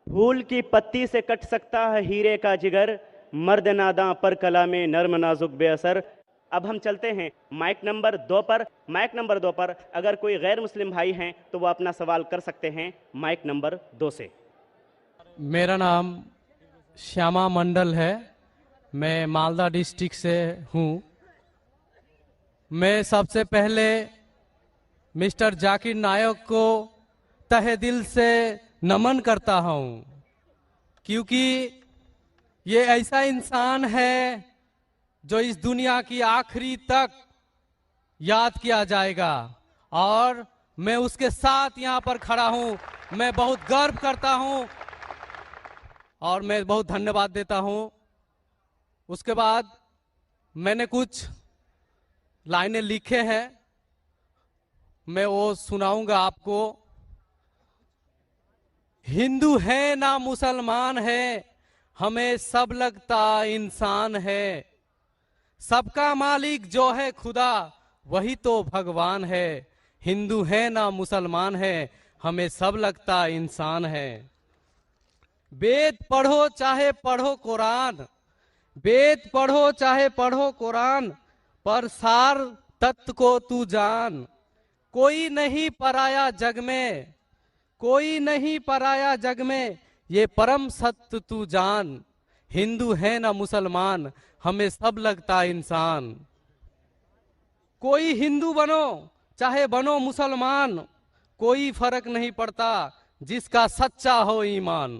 फूल की पत्ती से कट सकता है हीरे का जिगर, मर्द नादां पर कलामे नर्म नाजुक बेअसर। अब हम चलते हैं माइक नंबर 2 पर। माइक नंबर 2 पर अगर कोई गैर मुस्लिम भाई हैं तो वो अपना सवाल कर सकते हैं माइक नंबर 2 से। मेरा नाम श्यामा मंडल है। मैं मालदा डिस्ट्रिक्ट से हूँ। मैं सबसे पहले मिस्टर जाकिर नायक को तहे दिल से नमन करता हूँ, क्योंकि ये ऐसा इंसान है जो इस दुनिया की आखिरी तक याद किया जाएगा, और मैं उसके साथ यहाँ पर खड़ा हूँ। मैं बहुत गर्व करता हूँ और मैं बहुत धन्यवाद देता हूँ। उसके बाद मैंने कुछ लाइनें लिखे हैं, मैं वो सुनाऊंगा आपको। हिंदू है ना मुसलमान है, हमें सब लगता इंसान है। सबका मालिक जो है खुदा, वही तो भगवान है। हिंदू है ना मुसलमान है, हमें सब लगता इंसान है। वेद पढ़ो चाहे पढ़ो कुरान, वेद पढ़ो चाहे पढ़ो कुरान, पर सार तत्व को तू जान। कोई नहीं पराया जग में, कोई नहीं पराया जग में, ये परम सत्य तू जान। हिंदू है ना मुसलमान, हमें सब लगता इंसान। कोई हिंदू बनो चाहे बनो मुसलमान, कोई फर्क नहीं पड़ता जिसका सच्चा हो ईमान।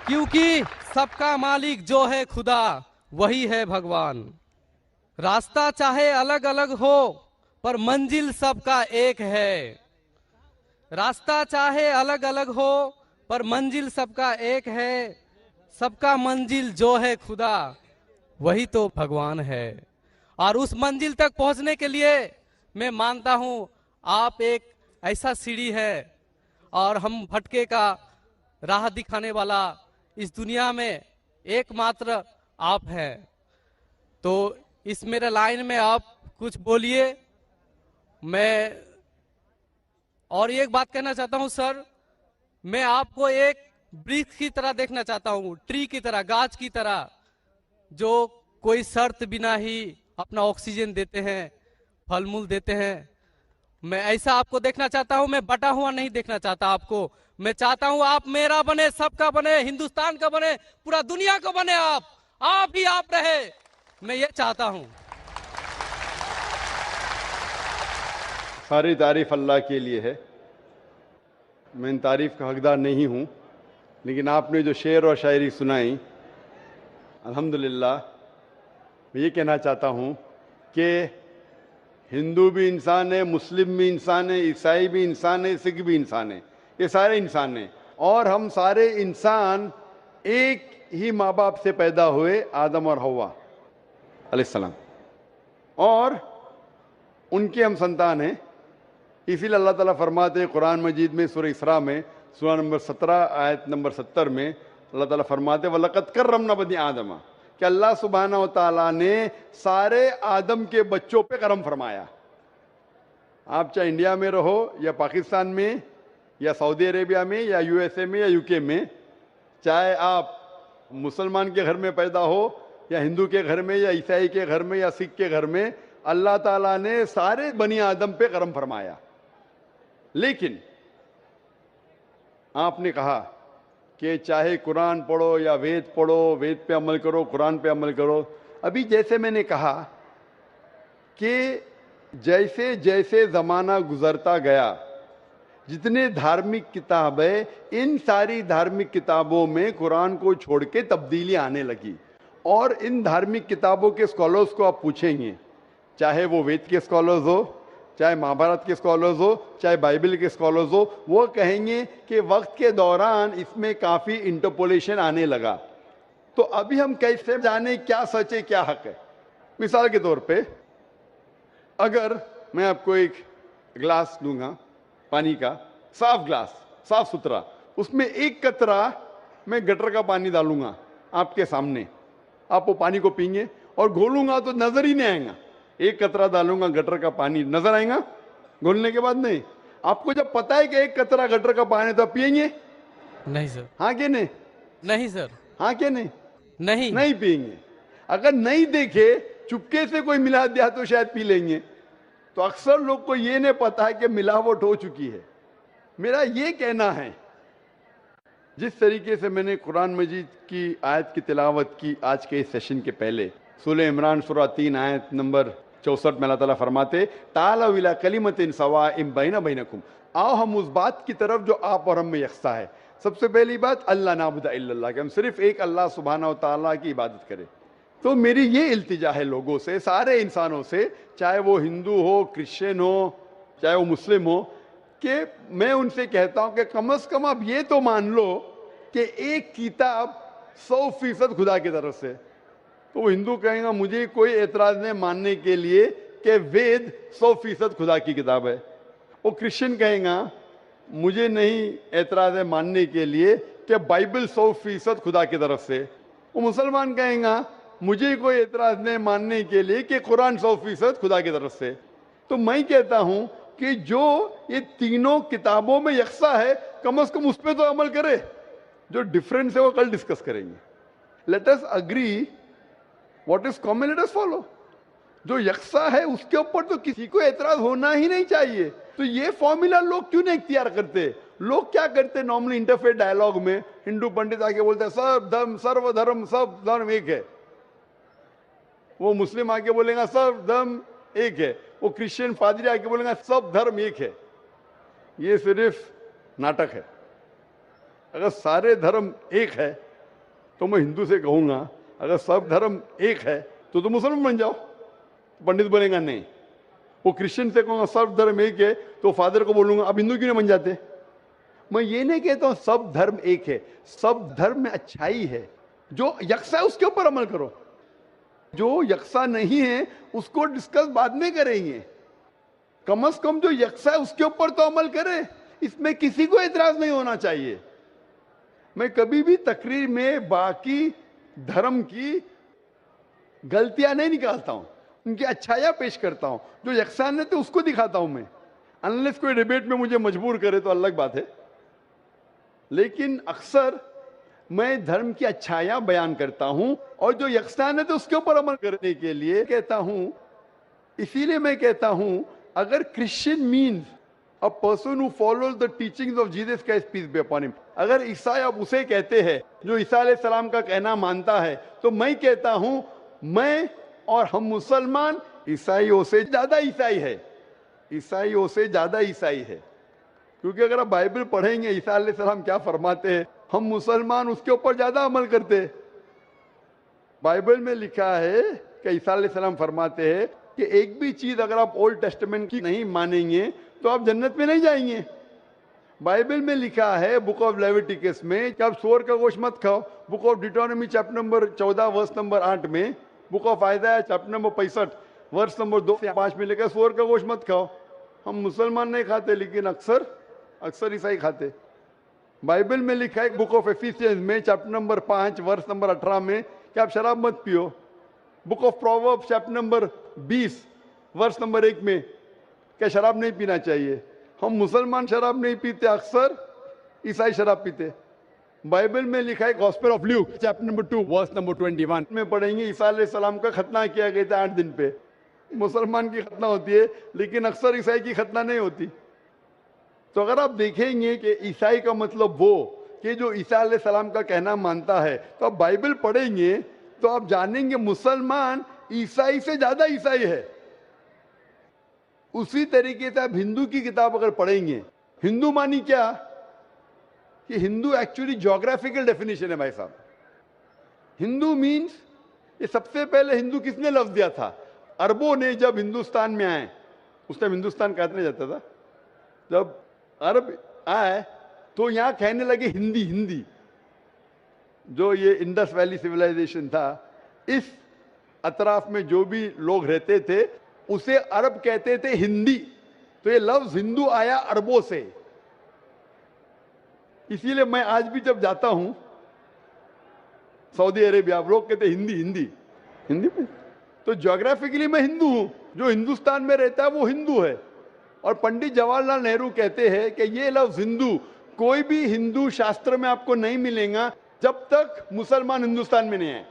क्योंकि सबका मालिक जो है खुदा, वही है भगवान। रास्ता चाहे अलग अलग हो, पर मंजिल सबका एक है। रास्ता चाहे अलग अलग हो, पर मंजिल सबका एक है। सबका मंजिल जो है खुदा, वही तो भगवान है। और उस मंजिल तक पहुंचने के लिए मैं मानता हूं आप एक ऐसा सीढ़ी है, और हम भटके का राह दिखाने वाला इस दुनिया में एकमात्र आप हैं। तो इस मेरे लाइन में आप कुछ बोलिए। मैं और एक बात कहना चाहता हूं सर, मैं आपको एक वृक्ष की तरह देखना चाहता हूं, ट्री की तरह, गाछ की तरह, जो कोई शर्त बिना ही अपना ऑक्सीजन देते हैं, फल मूल देते हैं। मैं ऐसा आपको देखना चाहता हूं। मैं बटा हुआ नहीं देखना चाहता आपको। मैं चाहता हूं आप मेरा बने, सबका बने, हिंदुस्तान का बने, पूरा दुनिया का बने। आप ही आप रहे, मैं ये चाहता हूं। सारी तारीफ अल्लाह के लिए है। मैं इन तारीफ का हकदार नहीं हूं, लेकिन आपने जो शेर और शायरी सुनाई, अल्हम्दुलिल्लाह, मैं ये कहना चाहता हूं कि हिंदू भी इंसान है, मुस्लिम भी इंसान है, ईसाई भी इंसान है, सिख भी इंसान है। ये सारे इंसान हैं, और हम सारे इंसान एक ही माँ बाप से पैदा हुए, आदम और हव्वा अलैहिस्सलाम, और उनके हम संतान हैं। इसीलिए अल्लाह ताला फरमाते हैं कुरान मजीद में, सूरह इसरा में, सूरा नंबर 17 आयत नंबर 70 में, अल्लाह ताला फरमाते हैं वलक़द कर्रमना बनी आदम, कि अल्लाह सुब्हानहू व तआला ने सारे आदम के बच्चों पे करम फरमाया। आप चाहे इंडिया में रहो, या पाकिस्तान में, या सऊदी अरेबिया में, या यूएसए में, या यूके में, चाहे आप मुसलमान के घर में पैदा हो, या हिंदू के घर में, या ईसाई के घर में, या सिख के घर में, अल्लाह ताला ने सारे बनी आदम पे करम फरमाया। लेकिन आपने कहा कि चाहे कुरान पढ़ो या वेद पढ़ो, वेद पे अमल करो, कुरान पे अमल करो। अभी जैसे मैंने कहा कि जैसे जैसे ज़माना गुजरता गया, जितने धार्मिक किताब है, इन सारी धार्मिक किताबों में कुरान को छोड़ के तब्दीली आने लगी। और इन धार्मिक किताबों के स्कॉलर्स को आप पूछेंगे, चाहे वो वेद के स्कॉलर्स हो, चाहे महाभारत के स्कॉलर्स हो, चाहे बाइबल के स्कॉलर्स हो, वो कहेंगे कि वक्त के दौरान इसमें काफ़ी इंटरपोलेशन आने लगा। तो अभी हम कैसे जाने क्या सच है, क्या हक है? मिसाल के तौर पे, अगर मैं आपको एक गिलास दूंगा पानी का, साफ गिलास, साफ सुथरा, उसमें एक कतरा मैं गटर का पानी डालूंगा आपके सामने, आप वो पानी को पीएंगे, और घोलूंगा तो नजर ही नहीं आएगा। एक कतरा डालूंगा गटर का पानी, नजर आएगा घोलने के बाद? नहीं। आपको जब पता है कि एक कतरा गटर का पानी, तो आप पिएंगे? नहीं सर। हाँ कि नहीं? नहीं सर। हाँ कि नहीं? नहीं। नहीं पिएंगे। अगर नहीं देखे, चुपके से कोई मिला दिया तो शायद पी लेंगे। तो अक्सर लोग को ये नहीं पता है कि मिलावट हो चुकी है। मेरा ये कहना है, जिस तरीके से मैंने कुरान मजीद की आयत की तिलावत की आज के इस सेशन के पहले, सूरह इमरान सूरा 3 आयत नंबर 64 में अल्लाह ताला फरमाते, ताला इला कलिमतिन सवाइम बैना बैनकुम, आओ हम उस बात की तरफ जो आप और हम में यकसा है। सबसे पहली बात, अल्लाह नाबुदा इल्लल्लाह, कि हम सिर्फ एक अल्लाह सुब्हानहू व तआला की इबादत करें। तो मेरी ये इल्तिजा है लोगों से, सारे इंसानों से, चाहे वो हिंदू हो, क्रिश्चियन हो, चाहे वो मुस्लिम हो, कि मैं उनसे कहता हूं कि कम से कम आप ये तो मान लो कि एक किताब 100% खुदा की तरफ से। तो वो हिंदू कहेगा मुझे कोई एतराज नहीं मानने के लिए कि वेद 100% खुदा की किताब है। वो क्रिश्चियन कहेगा मुझे नहीं एतराज है मानने के लिए कि बाइबल 100% खुदा की तरफ से। वो मुसलमान कहेगा मुझे कोई एतराज नहीं मानने के लिए कि कुरान 100% खुदा की तरफ से। तो मैं कहता हूं कि जो ये तीनों किताबों में यकसा है, कम से कम उस पर तो अमल करे। जो डिफरेंस है वो कल डिस्कस करेंगे। Let us agree what is common, let us follow. जो यकसा है उसके ऊपर तो किसी को एतराज होना ही नहीं चाहिए। तो ये फॉर्मूला लोग क्यों नहीं इख्तियार करते? लोग क्या करते नॉर्मली इंटरफेथ डायलॉग में, हिंदू पंडित आके बोलते हैं सर्वधर्म सब धर्म एक है। वो मुस्लिम आके बोलेगा सब धर्म एक है। वो क्रिश्चियन पादरी आके बोलेगा सब धर्म एक है। ये सिर्फ नाटक है। अगर सारे धर्म एक है तो मैं हिंदू से कहूंगा अगर सब धर्म एक है तो मुसलमान बन जाओ। पंडित बोलेगा नहीं। वो क्रिश्चियन से कहूंगा सब धर्म एक है तो फादर को बोलूंगा अब हिंदू क्यों नहीं बन जाते? मैं ये नहीं कहता हूं सब धर्म एक है, सब धर्म में अच्छाई है। जो यकसा है उसके ऊपर अमल करो, जो यकसा नहीं है उसको डिस्कस बाद में करेंगे। कम से कम जो यकसा है उसके ऊपर तो अमल करे। इसमें किसी को एतराज नहीं होना चाहिए। मैं कभी भी तकरीर में बाकी धर्म की गलतियां नहीं निकालता हूं, उनकी अच्छाइयां पेश करता हूं। जो यकसान है तो उसको दिखाता हूं मैं। अनलेस कोई डिबेट में मुझे मजबूर करे तो अलग बात है। लेकिन अक्सर मैं धर्म की अच्छाइयां बयान करता हूं और जो यकसान है तो उसके ऊपर अमल करने के लिए कहता हूं। इसीलिए मैं कहता हूं अगर Christian means a person who follows the teachings of Jesus Christ peace be upon him, अगर ईसाई आप उसे कहते हैं जो ईसा अलैहि सलाम का कहना मानता है, तो मैं कहता हूं मैं और हम मुसलमान ईसाइयों से ज्यादा ईसाई है। ईसाइयों से ज्यादा ईसाई है। क्योंकि अगर आप बाइबल पढ़ेंगे ईसा अलैहि सलाम क्या फरमाते हैं, हम मुसलमान उसके ऊपर ज्यादा अमल करते हैं। बाइबल में लिखा है कि ईसा अलैहि सलाम फरमाते हैं कि एक भी चीज अगर आप ओल्ड टेस्टामेंट की नहीं मानेंगे तो आप जन्नत में नहीं जाएंगे। बाइबल में लिखा है बुक ऑफ लेविटिकस में कि आप सूअर का गोश्त मत खाओ। Book of Deuteronomy chapter number 14 verse number 8 में, book of Isaiah chapter number 65 verse number 2 से 5 में लिखा सूअर का गोश्त मत खाओ। हम मुसलमान नहीं खाते लेकिन अक्सर ईसाई खाते। बाइबल में लिखा है बुक ऑफ एफिसियंस में चैप्टर नंबर 5 वर्स नंबर 18 में कि आप शराब मत पियो। Book of proverbs chapter number 20 verse number 1 में क्या शराब नहीं पीना चाहिए। हम मुसलमान शराब नहीं पीते, अक्सर ईसाई शराब पीते। बाइबल में लिखा है gospel of Luke chapter number 2 verse number 21 में पढ़ेंगे ईसा अलैहि सलाम का खतना किया गया था 8 दिन पे। मुसलमान की खतना होती है लेकिन अक्सर ईसाई की खतना नहीं होती। तो अगर आप देखेंगे कि ईसाई का मतलब वो कि जो ईसा अलैहि सलाम का कहना मानता है, तो आप बाइबल पढ़ेंगे तो आप जानेंगे मुसलमान ईसाई से ज्यादा ईसाई है। उसी तरीके से आप हिंदू की किताब अगर पढ़ेंगे, हिंदू मानी क्या कि हिंदू एक्चुअली ज्योग्राफिकल डेफिनेशन है भाई साहब। हिंदू मीन्स, ये सबसे पहले हिंदू किसने लफ्ज दिया था? अरबों ने जब हिंदुस्तान में आए, उस टाइम हिंदुस्तान कहने जाता था, जब अरब आए तो यहां कहने लगे हिंदी। हिंदी जो ये इंडस वैली सिविलाइजेशन था, इस अतराफ में जो भी लोग रहते थे उसे अरब कहते थे हिंदी। तो ये लफ्ज हिंदू आया अरबों से। इसीलिए मैं आज भी जब जाता हूं सऊदी अरेबिया, लोग कहते हिंदी हिंदी हिंदी में, तो ज्योग्राफिकली मैं हिंदू हूं। जो हिंदुस्तान में रहता है वो हिंदू है। और पंडित जवाहरलाल नेहरू कहते हैं कि ये लफ्ज हिंदू कोई भी हिंदू शास्त्र में आपको नहीं मिलेगा जब तक मुसलमान हिंदुस्तान में नहीं आए।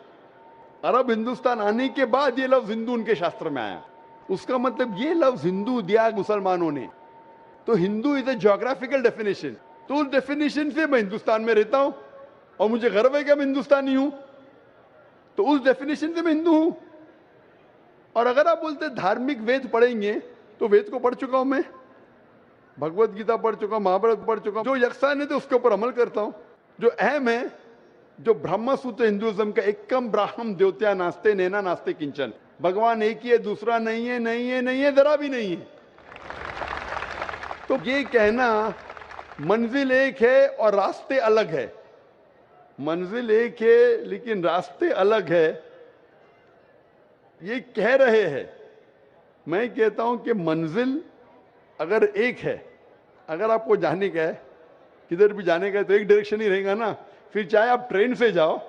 अरब हिंदुस्तान आने के बाद ये लफ्ज हिंदू उनके शास्त्र में आया। उसका मतलब ये लफ्ज हिंदू दिया मुसलमानों ने। तो Hindu is a geographical definition. तो उस डेफिनेशन से मैं हिंदुस्तान में रहता हूं और मुझे गर्व है कि मैं हिंदुस्तानी हूं। तो उस डेफिनेशन से मैं हिंदू हूं। और अगर आप बोलते धार्मिक वेद पढ़ेंगे तो वेद को पढ़ चुका हूं मैं, भगवत गीता पढ़ चुका हूं, महाभारत पढ़ चुका हूं। जो यक्षान है तो उसके ऊपर अमल करता हूं। जो अहम है, जो ब्रह्म सूत्र हिंदुइज्म का एकम ब्राह्मण द्योत्या नास्ते नैना नास्ते किंचन, भगवान एक ही है, दूसरा नहीं है, नहीं है, नहीं है, जरा भी नहीं है। तो ये कहना मंजिल एक है और रास्ते अलग है, मंजिल एक है लेकिन रास्ते अलग है, ये कह रहे हैं। मैं कहता हूं कि मंजिल अगर एक है, अगर आपको जाने का है, किधर भी जाने का है तो एक डायरेक्शन ही रहेगा ना। फिर चाहे आप ट्रेन से जाओ,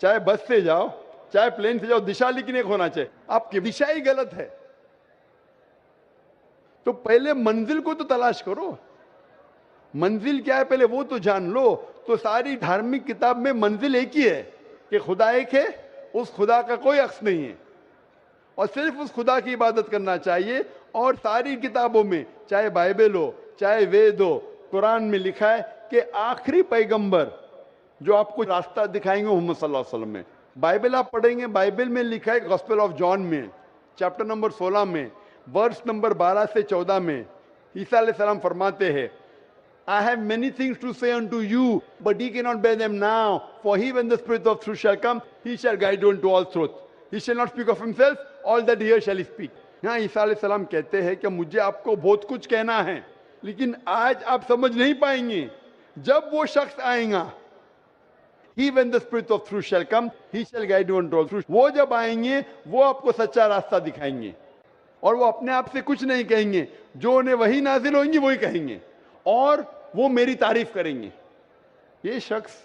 चाहे बस से जाओ, चाहे प्लेन से जाओ, दिशा लेकिन एक होना चाहिए। आपकी दिशा ही गलत है तो पहले मंजिल को तो तलाश करो। मंजिल क्या है पहले वो तो जान लो। तो सारी धार्मिक किताब में मंजिल एक ही है कि खुदा एक है, उस खुदा का कोई अक्स नहीं है और सिर्फ उस खुदा की इबादत करना चाहिए। और सारी किताबों में, चाहे बाइबल हो, चाहे वेद हो, कुरान में लिखा है कि आखिरी पैगंबर जो आपको रास्ता दिखाएंगे मोहम्मद सल्लल्लाहु अलैहि वसल्लम में। बाइबल आप पढ़ेंगे, बाइबल में लिखा है गॉस्पेल ऑफ जॉन में चैप्टर नंबर 16 में वर्स नंबर 12 से 14 में ईसा अलैहिस्सलाम फरमाते हैं, I have many things to say unto you, but ye cannot bear them now. For he, when the Spirit of truth shall come, he shall guide you into all truth. He shall not speak of himself, all that he hears shall he speak. यहाँ ईसा अलैहिस्सलाम कहते हैं कि मुझे आपको बहुत कुछ कहना है, लेकिन आज आप समझ नहीं पाएंगे। जब वो शख्स आएगा, he when the Spirit of truth shall come, he shall guide you into all truth. वो जब आएंगे, वो आपको सच्चा रास्ता दिखाएंगे और वो अपने आप से कुछ नहीं कहेंगे, जो उन्हें वही नाजिल होंगी वही कहेंगे और वो मेरी तारीफ करेंगे। ये शख्स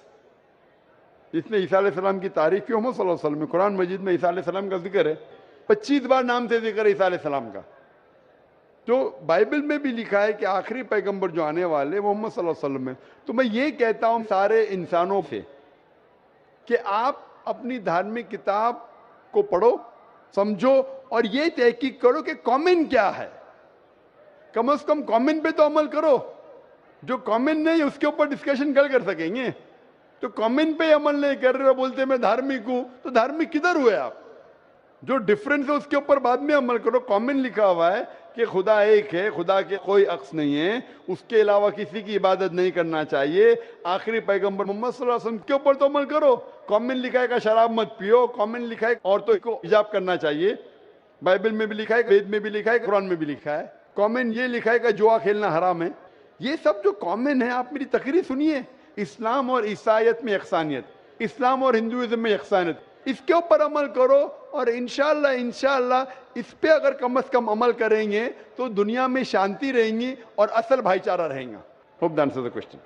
जिसने ईसा अलैहिस्सलाम की तारीफ की, मोहम्मद सल्लल्लाहु अलैहि वसल्लम में कुरान मजीद में ईसा अलैहिस्सलाम का जिक्र है, 25 बार नाम से जिक्र है ईसा अलैहिस्सलाम का। जो बाइबल में भी लिखा है कि आखिरी पैगंबर जो आने वाले मोहम्मद सल्लल्लाहु अलैहि वसल्लम है। तो मैं ये कहता हूं सारे इंसानों से कि आप अपनी धार्मिक किताब को पढ़ो, समझो और ये तहकीक करो कि कॉमन क्या है। कम से कम कॉमन पे तो अमल करो। जो कॉमन नहीं उसके ऊपर डिस्कशन कर सकेंगे। तो कॉमन पे अमल नहीं कर रहे हो, बोलते मैं धार्मिक हूं, तो धार्मिक किधर हुए आप? जो डिफरेंस है उसके ऊपर बाद में अमल करो। कॉमन लिखा हुआ है कि खुदा एक है, खुदा के कोई अक्स नहीं है, उसके अलावा किसी की इबादत नहीं करना चाहिए। आखिरी पैगंबर मोहम्मद सल्लल्लाहु अलैहि वसल्लम के ऊपर तो अमल करो। कॉमन लिखा है कि शराब मत पियो, कॉमन लिखा है औरतों को हिजाब करना चाहिए, बाइबल में भी लिखा है, वेद में भी लिखा है, कुरान में भी लिखा है। कॉमन ये लिखा है कि जुआ खेलना हराम है। ये सब जो कॉमन है, आप मेरी तकरीर सुनिए। इस्लाम और ईसाईयत में यकसानियत, इस्लाम और हिंदुइज्म में यकसानियत, इसके ऊपर अमल करो और इंशाअल्लाह इस पे अगर कम से कम अमल करेंगे तो दुनिया में शांति रहेंगी और असल भाईचारा रहेगा। Hope that answers the question.